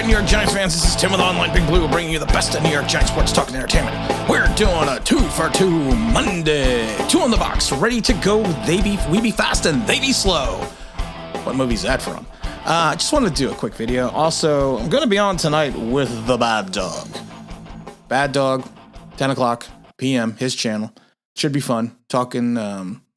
right, New York Giants fans, this is Tim with Online Big Blue, bringing you the best of New York Giants sports talk and entertainment. We're doing a 2 for 2 Monday. 2 in the box, ready to go. We be fast and they be slow. What movie's that from? I just wanted to do a quick video. Also, I'm going to be on tonight with the Bad Dog. Bad Dog, 10 o'clock p.m., his channel. Should be fun. Talking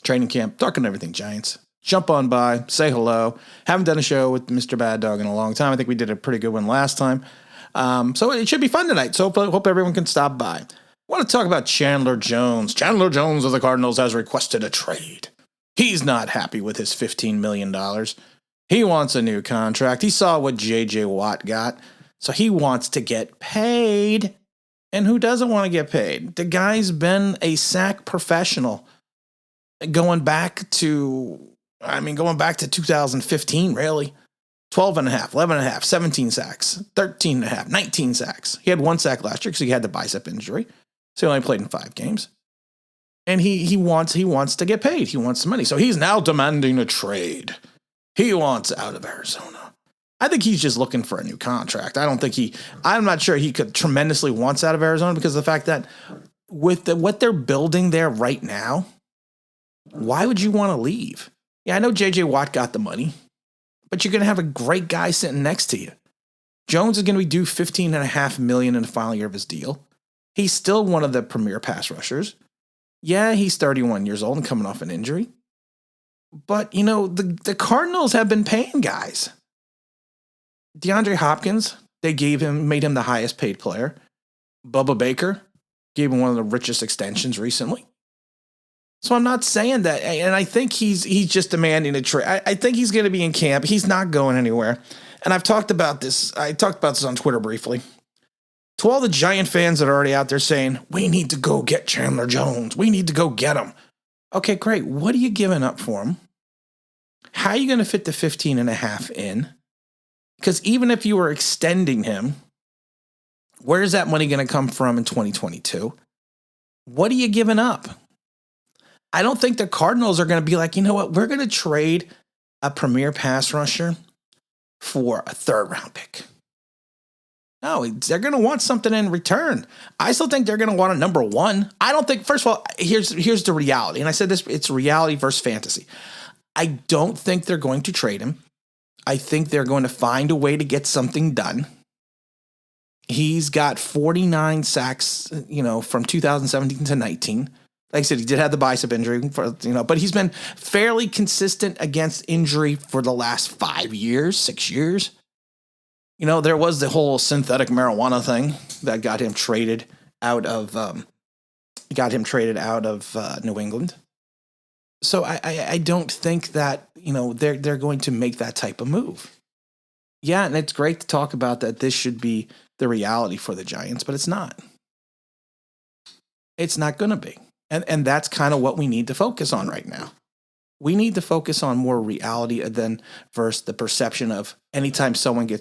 training camp, talking everything Giants. Jump on by, say hello. Haven't done a show with Mr. Bad Dog in a long time. I think we did a pretty good one last time. So it should be fun tonight. So hope everyone can stop by. I want to talk about Chandler Jones. Chandler Jones of the Cardinals has requested a trade. He's not happy with his $15 million. He wants a new contract. He saw what J.J. Watt got. So he wants to get paid. And who doesn't want to get paid? The guy's been a sack professional going back to 2015, really. 12 and a half, 11 and a half, 17 sacks, 13 and a half, 19 sacks. He had 1 sack last year because he had the bicep injury. So he only played in 5 games. And he wants to get paid. He wants some money. So he's now demanding a trade. He wants out of Arizona. I think he's just looking for a new contract. I'm not sure he could tremendously wants out of Arizona because of the fact that with what they're building there right now, why would you want to leave? Yeah, I know J.J. Watt got the money, but you're going to have a great guy sitting next to you. Jones is going to be due $15.5 million in the final year of his deal. He's still one of the premier pass rushers. Yeah, he's 31 years old and coming off an injury. But, the Cardinals have been paying guys. DeAndre Hopkins, made him the highest paid player. Bubba Baker gave him one of the richest extensions recently. So I'm not saying that, and I think he's just demanding a trade. I think he's going to be in camp. He's not going anywhere. And I've talked about this. I talked about this on Twitter briefly. To all the Giant fans that are already out there saying, we need to go get Chandler Jones. We need to go get him. Okay, great. What are you giving up for him? How are you going to fit the 15.5 in? Because even if you were extending him, where's that money going to come from in 2022? What are you giving up? I don't think the Cardinals are going to be like, you know what, we're going to trade a premier pass rusher for a 3rd round pick. No, they're going to want something in return. I still think they're going to want a number 1. I don't think, first of all, here's the reality. And I said this, it's reality versus fantasy. I don't think they're going to trade him. I think they're going to find a way to get something done. He's got 49 sacks, from 2017 to 19. Like I said, he did have the bicep injury, but he's been fairly consistent against injury for the last 5 years, 6 years. There was the whole synthetic marijuana thing that got him traded out of New England. So I don't think that they're going to make that type of move. Yeah, and it's great to talk about that. This should be the reality for the Giants, but it's not. It's not going to be. And that's kind of what we need to focus on right now. We need to focus on more reality than versus the perception of anytime someone's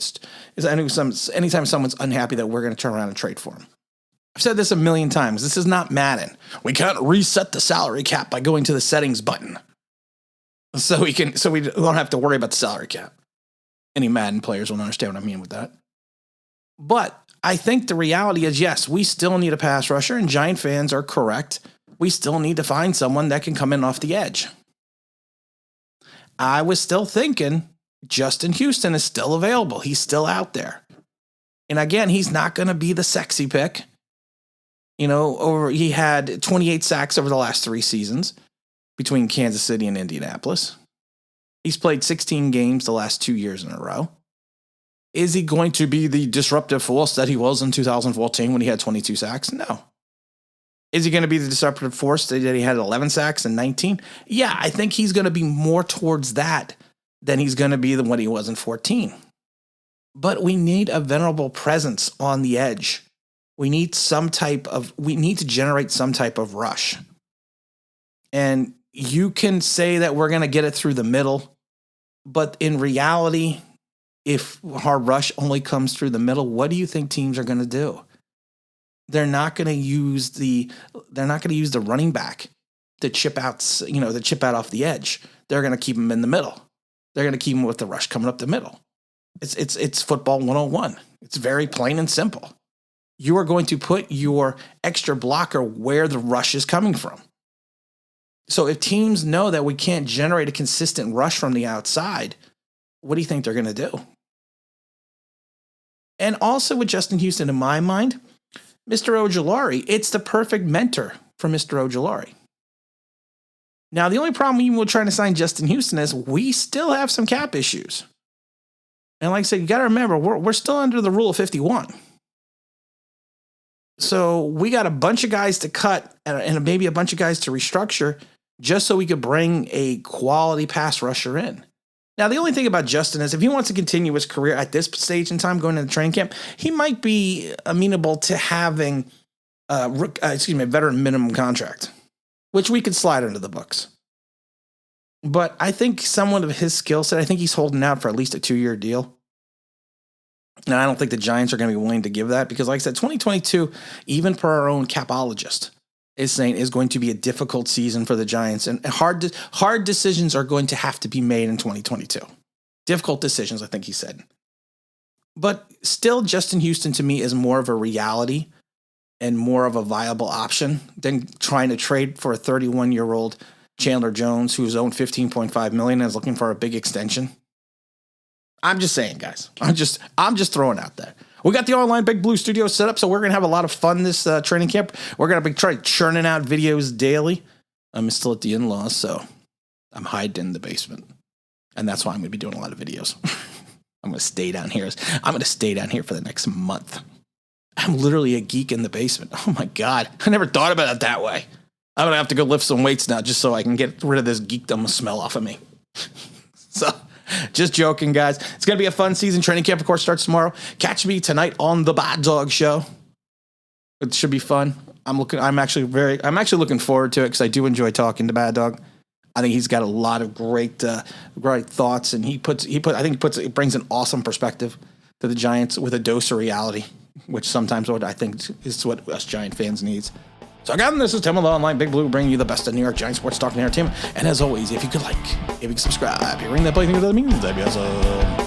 unhappy that we're going to turn around and trade for them. I've said this a million times. This is not Madden. We can't reset the salary cap by going to the settings button. So we don't have to worry about the salary cap. Any Madden players will understand what I mean with that. But I think the reality is, yes, we still need a pass rusher, and Giant fans are correct. We still need to find someone that can come in off the edge. I was still thinking Justin Houston is still available. He's still out there. And again, he's not going to be the sexy pick. He had 28 sacks over the last 3 seasons between Kansas City and Indianapolis. He's played 16 games the last 2 years in a row. Is he going to be the disruptive force that he was in 2014 when he had 22 sacks? No. Is he going to be the disruptive force that he had 11 sacks and 19? Yeah, I think he's going to be more towards that than he's going to be than what he was in 14. But we need a venerable presence on the edge. We need to generate some type of rush. And you can say that we're going to get it through the middle, but in reality, if our rush only comes through the middle, what do you think teams are going to do? They're not going to use the running back to chip out off the edge. They're going to keep him in the middle. They're going to keep him with the rush coming up the middle. It's football 101. It's very plain and simple. You are going to put your extra blocker where the rush is coming from. So if teams know that we can't generate a consistent rush from the outside, what do you think they're going to do? And also with Justin Houston, in my mind, Mr. Ojulari, it's the perfect mentor for Mr. Ojulari. Now, the only problem even with trying to sign Justin Houston is we still have some cap issues. And like I said, you got to remember, we're still under the rule of 51. So we got a bunch of guys to cut and maybe a bunch of guys to restructure just so we could bring a quality pass rusher in. Now, the only thing about Justin is if he wants to continue his career at this stage in time going into training camp, he might be amenable to having a veteran minimum contract, which we could slide under the books. But I think someone of his skill set, I think he's holding out for at least a 2-year deal. And I don't think the Giants are going to be willing to give that because, like I said, 2022, even per our own capologist, is saying is going to be a difficult season for the Giants. And hard decisions are going to have to be made in 2022. Difficult decisions, I think he said. But still, Justin Houston to me is more of a reality and more of a viable option than trying to trade for a 31-year-old Chandler Jones who's owned $15.5 million and is looking for a big extension. I'm just saying, guys. I'm just throwing out there. We got the online Big Blue Studio set up, so we're going to have a lot of fun this training camp. We're going to be trying churning out videos daily. I'm still at the in-laws, so I'm hiding in the basement. And that's why I'm going to be doing a lot of videos. I'm going to stay down here. I'm going to stay down here for the next month. I'm literally a geek in the basement. Oh, my God. I never thought about it that way. I'm going to have to go lift some weights now just so I can get rid of this geekdom smell off of me. So... just joking, guys. It's going to be a fun season. Training camp, of course, starts tomorrow. Catch me tonight on the Bad Dog Show. It should be fun. I'm actually looking forward to it because I do enjoy talking to Bad Dog. I think he's got a lot of great thoughts, and it brings an awesome perspective to the Giants with a dose of reality, which sometimes what I think is what us Giant fans needs. So again, this is Tim with Online Big Blue, bringing you the best of New York Giants sports talk and entertainment. And as always, if you could subscribe, you ring that bell, you think that means that'd be awesome.